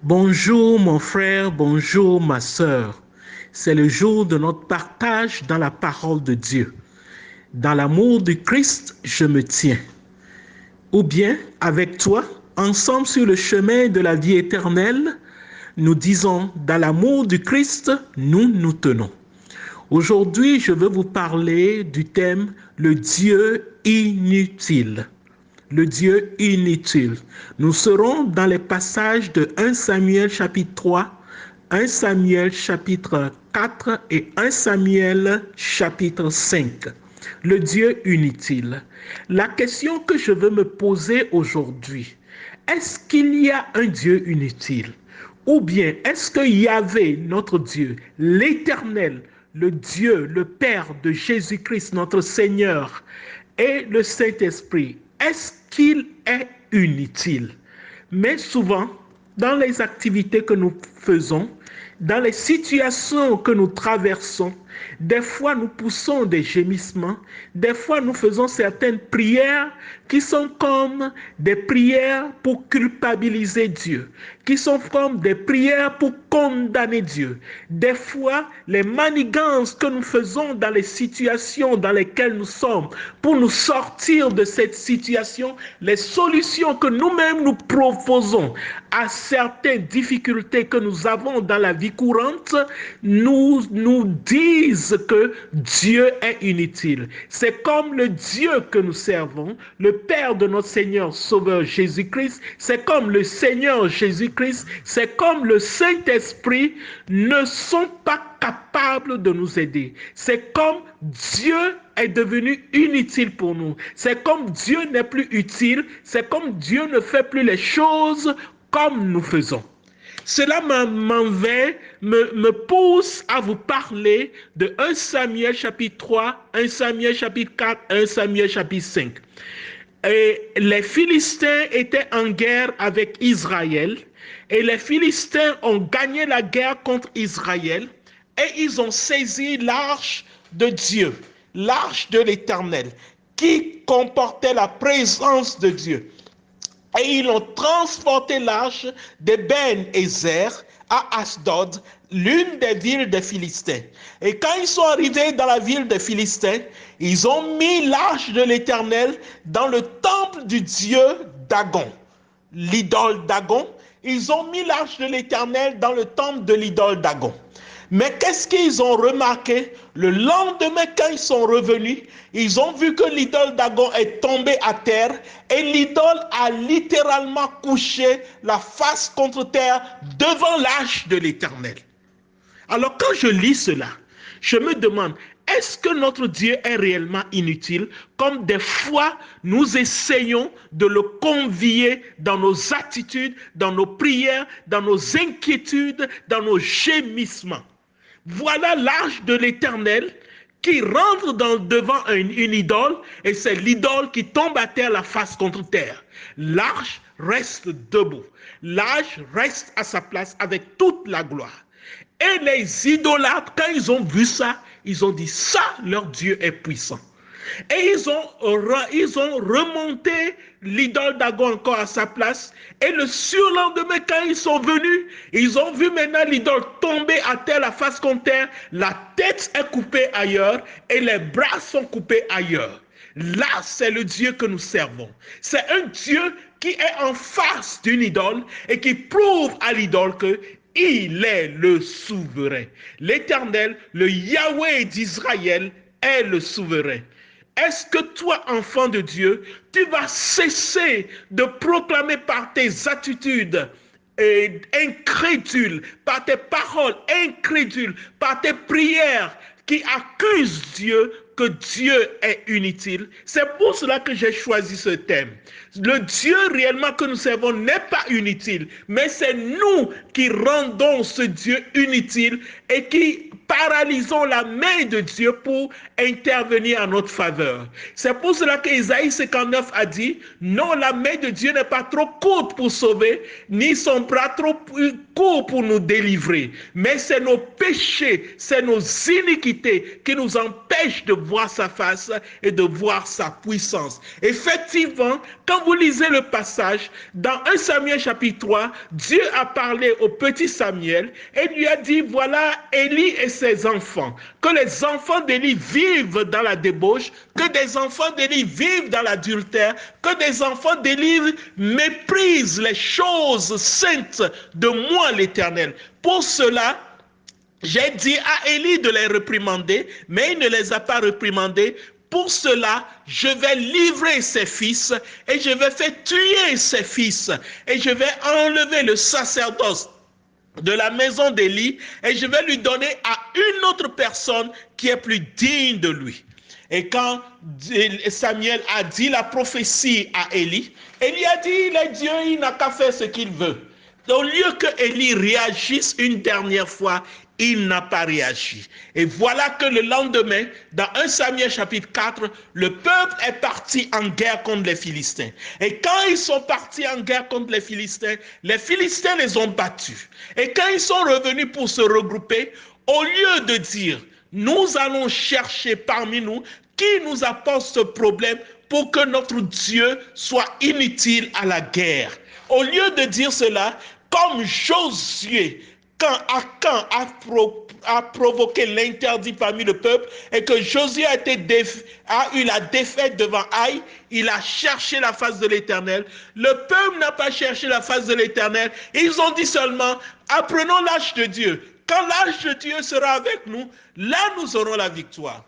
Bonjour mon frère, bonjour ma sœur. C'est le jour de notre partage dans la parole de Dieu. Dans l'amour du Christ, je me tiens. Ou bien, avec toi, ensemble sur le chemin de la vie éternelle, nous disons, dans l'amour du Christ, nous nous tenons. Aujourd'hui, je veux vous parler du thème le Dieu inutile. Le Dieu inutile. Nous serons dans les passages de 1 Samuel chapitre 3, 1 Samuel chapitre 4 et 1 Samuel chapitre 5. Le Dieu inutile. La question que je veux me poser aujourd'hui, est-ce qu'il y a un Dieu inutile? Ou bien est-ce que Yahvé, notre Dieu, l'Éternel, le Dieu, le Père de Jésus-Christ, notre Seigneur, et le Saint-Esprit, est-ce qu'il est inutile? Mais souvent, dans les activités que nous faisons, dans les situations que nous traversons, des fois nous poussons des gémissements, des fois nous faisons certaines prières qui sont comme des prières pour culpabiliser Dieu, qui sont comme des prières pour condamner Dieu. Des fois, les manigances que nous faisons dans les situations dans lesquelles nous sommes, pour nous sortir de cette situation, les solutions que nous-mêmes nous proposons à certaines difficultés que nous avons dans la vie courante, nous disent que Dieu est inutile. C'est comme le Dieu que nous servons, le Père de notre Seigneur Sauveur Jésus-Christ, c'est comme le Seigneur Jésus-Christ, c'est comme le Saint-Esprit ne sont pas capables de nous aider. C'est comme Dieu est devenu inutile pour nous. C'est comme Dieu n'est plus utile, c'est comme Dieu ne fait plus les choses comme nous faisons. Cela me pousse à vous parler de 1 Samuel chapitre 3, 1 Samuel chapitre 4, 1 Samuel chapitre 5. Et les Philistins étaient en guerre avec Israël et les Philistins ont gagné la guerre contre Israël et ils ont saisi l'arche de Dieu, l'arche de l'Éternel, qui comportait la présence de Dieu. Et ils ont transporté l'arche de Ben-Ezer à Ashdod, l'une des villes des Philistins. Et quand ils sont arrivés dans la ville des Philistins, ils ont mis l'arche de l'Éternel dans le temple du dieu Dagon, l'idole Dagon. Ils ont mis l'arche de l'Éternel dans le temple de l'idole Dagon. Mais qu'est-ce qu'ils ont remarqué? Le lendemain, quand ils sont revenus, ils ont vu que l'idole Dagon est tombée à terre et l'idole a littéralement couché la face contre terre devant l'arche de l'Éternel. Alors quand je lis cela, je me demande, est-ce que notre Dieu est réellement inutile, comme des fois nous essayons de le convier dans nos attitudes, dans nos prières, dans nos inquiétudes, dans nos gémissements? Voilà l'arche de l'Éternel qui rentre devant une idole et c'est l'idole qui tombe à terre la face contre terre. L'arche reste debout. L'arche reste à sa place avec toute la gloire. Et les idolâtres, quand ils ont vu ça, ils ont dit ça, leur Dieu est puissant. Et ils ont remonté l'idole Dagon encore à sa place. Et le surlendemain, quand ils sont venus, ils ont vu maintenant l'idole tomber à terre, la face contre terre. La tête est coupée ailleurs et les bras sont coupés ailleurs. Là, c'est le Dieu que nous servons. C'est un Dieu qui est en face d'une idole et qui prouve à l'idole que il est le souverain. L'Éternel, le Yahweh d'Israël, est le souverain. Est-ce que toi, enfant de Dieu, tu vas cesser de proclamer par tes attitudes incrédules, par tes paroles incrédules, par tes prières qui accusent Dieu que Dieu est inutile? C'est pour cela que j'ai choisi ce thème. Le Dieu réellement que nous servons n'est pas inutile, mais c'est nous qui rendons ce Dieu inutile et qui paralysons la main de Dieu pour intervenir en notre faveur. C'est pour cela que Isaïe 59 a dit, non, la main de Dieu n'est pas trop courte pour sauver, ni son bras trop court pour nous délivrer, mais c'est nos péchés, c'est nos iniquités qui nous empêchent de voir sa face et de voir sa puissance. Effectivement, quand vous lisez le passage, dans 1 Samuel chapitre 3, Dieu a parlé au petit Samuel et lui a dit, voilà Élie et ses enfants, que les enfants d'Élie vivent dans la débauche, que des enfants d'Élie vivent dans l'adultère, que des enfants d'Élie méprisent les choses saintes de moi l'Éternel. Pour cela, j'ai dit à Élie de les réprimander, mais il ne les a pas réprimandés. Pour cela, je vais livrer ses fils et je vais faire tuer ses fils et je vais enlever le sacerdoce de la maison d'Élie et je vais lui donner à une autre personne qui est plus digne de lui. Et quand Samuel a dit la prophétie à Élie, Élie a dit, il est Dieu, il n'a qu'à faire ce qu'il veut. Au lieu que Élie réagisse une dernière fois, il n'a pas réagi. Et voilà que le lendemain, dans 1 Samuel chapitre 4, le peuple est parti en guerre contre les Philistins. Et quand ils sont partis en guerre contre les Philistins les ont battus. Et quand ils sont revenus pour se regrouper, au lieu de dire, nous allons chercher parmi nous qui nous apporte ce problème pour que notre Dieu soit inutile à la guerre. Au lieu de dire cela, comme Josué, quand Akan a provoqué l'interdit parmi le peuple et que Josué a eu la défaite devant Haï, il a cherché la face de l'Éternel. Le peuple n'a pas cherché la face de l'Éternel. Ils ont dit seulement, apprenons l'âge de Dieu. Quand l'âge de Dieu sera avec nous, là nous aurons la victoire.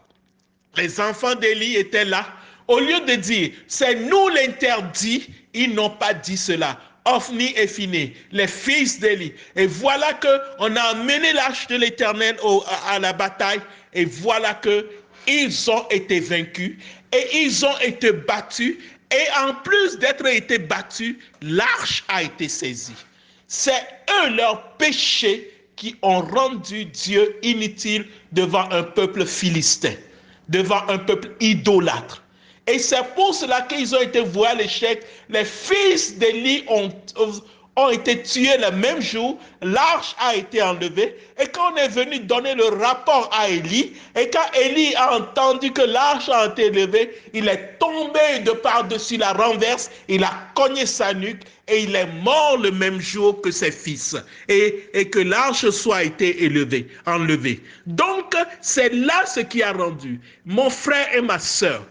Les enfants d'Élie étaient là. Au lieu de dire, c'est nous l'interdit, ils n'ont pas dit cela. Ophni et Phiné, les fils d'Élie. Et voilà qu'on a amené l'arche de l'Éternel à la bataille. Et voilà qu'ils ont été vaincus. Et ils ont été battus. Et en plus d'être été battus, l'arche a été saisie. C'est eux, leurs péchés, qui ont rendu Dieu inutile devant un peuple philistin, devant un peuple idolâtre. Et c'est pour cela qu'ils ont été voués à l'échec. Les fils d'Élie ont été tués le même jour. L'arche a été enlevée. Et quand on est venu donner le rapport à Élie, et quand Élie a entendu que l'arche a été enlevée, il est tombé de par-dessus la renverse, il a cogné sa nuque et il est mort le même jour que ses fils. Et que l'arche soit été enlevée. Donc, c'est là ce qui a rendu. Mon frère et ma sœur,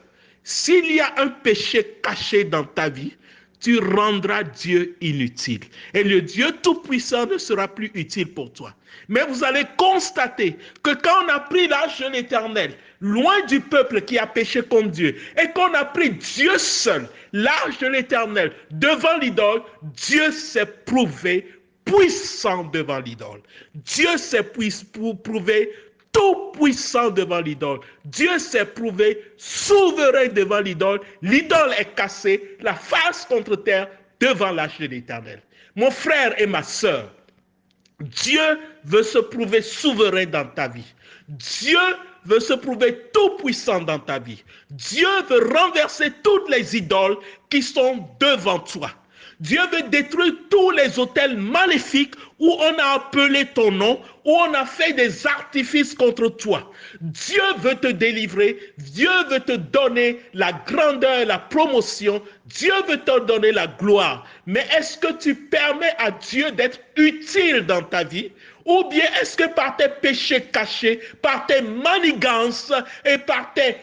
s'il y a un péché caché dans ta vie, tu rendras Dieu inutile. Et le Dieu Tout-Puissant ne sera plus utile pour toi. Mais vous allez constater que quand on a pris l'arche de l'Éternel, loin du peuple qui a péché contre Dieu, et qu'on a pris Dieu seul, l'arche de l'Éternel, devant l'idole, Dieu s'est prouvé puissant devant l'idole. Dieu s'est prouvé tout puissant devant l'idole. Dieu s'est prouvé souverain devant l'idole. L'idole est cassée, la face contre terre devant l'arche de l'Éternel. Mon frère et ma sœur, Dieu veut se prouver souverain dans ta vie. Dieu veut se prouver tout puissant dans ta vie. Dieu veut renverser toutes les idoles qui sont devant toi. Dieu veut détruire tous les autels maléfiques où on a appelé ton nom, où on a fait des artifices contre toi. Dieu veut te délivrer. Dieu veut te donner la grandeur, la promotion. Dieu veut te donner la gloire. Mais est-ce que tu permets à Dieu d'être utile dans ta vie? Ou bien est-ce que par tes péchés cachés, par tes manigances et par tes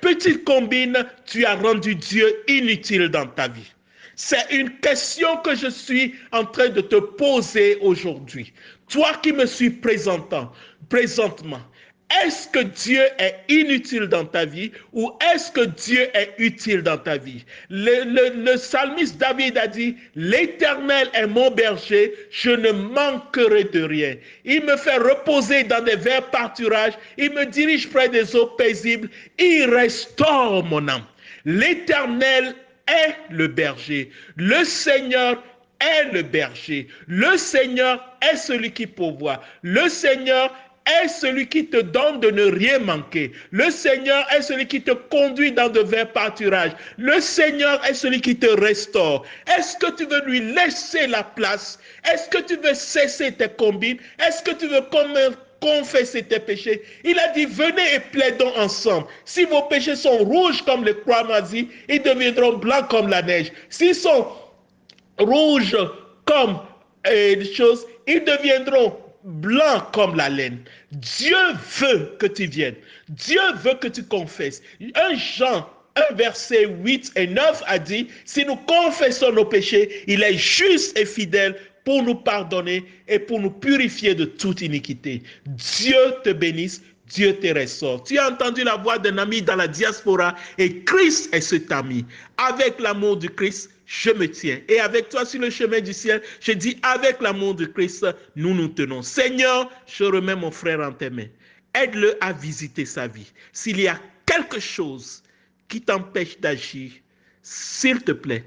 petites combines, tu as rendu Dieu inutile dans ta vie? C'est une question que je suis en train de te poser aujourd'hui. Toi qui me suis présentement, est-ce que Dieu est inutile dans ta vie ou est-ce que Dieu est utile dans ta vie? Le psalmiste David a dit, l'Éternel est mon berger, je ne manquerai de rien. Il me fait reposer dans des verts pâturages, il me dirige près des eaux paisibles, il restaure mon âme. L'Éternel est le berger. Le Seigneur est le berger. Le Seigneur est celui qui pourvoit. Le Seigneur est celui qui te donne de ne rien manquer. Le Seigneur est celui qui te conduit dans de verts pâturages. Le Seigneur est celui qui te restaure. Est-ce que tu veux lui laisser la place? Est-ce que tu veux cesser tes combines? Est-ce que tu veux confesser tes péchés. Il a dit, venez et plaidons ensemble. Si vos péchés sont rouges comme le cramoisi, ils deviendront blancs comme la neige. S'ils sont rouges comme les choses, ils deviendront blancs comme la laine. Dieu veut que tu viennes. Dieu veut que tu confesses. 1 Jean 1 verset 8 et 9 a dit, si nous confessons nos péchés, il est juste et fidèle pour nous pardonner et pour nous purifier de toute iniquité. Dieu te bénisse, Dieu te restaure. Tu as entendu la voix d'un ami dans la diaspora et Christ est cet ami. Avec l'amour du Christ, je me tiens. Et avec toi sur le chemin du ciel, je dis, avec l'amour de Christ, nous nous tenons. Seigneur, je remets mon frère en tes mains. Aide-le à visiter sa vie. S'il y a quelque chose qui t'empêche d'agir, s'il te plaît,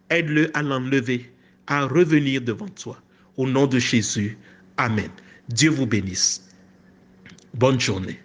aide-le à l'enlever, à revenir devant toi. Au nom de Jésus, Amen. Dieu vous bénisse. Bonne journée.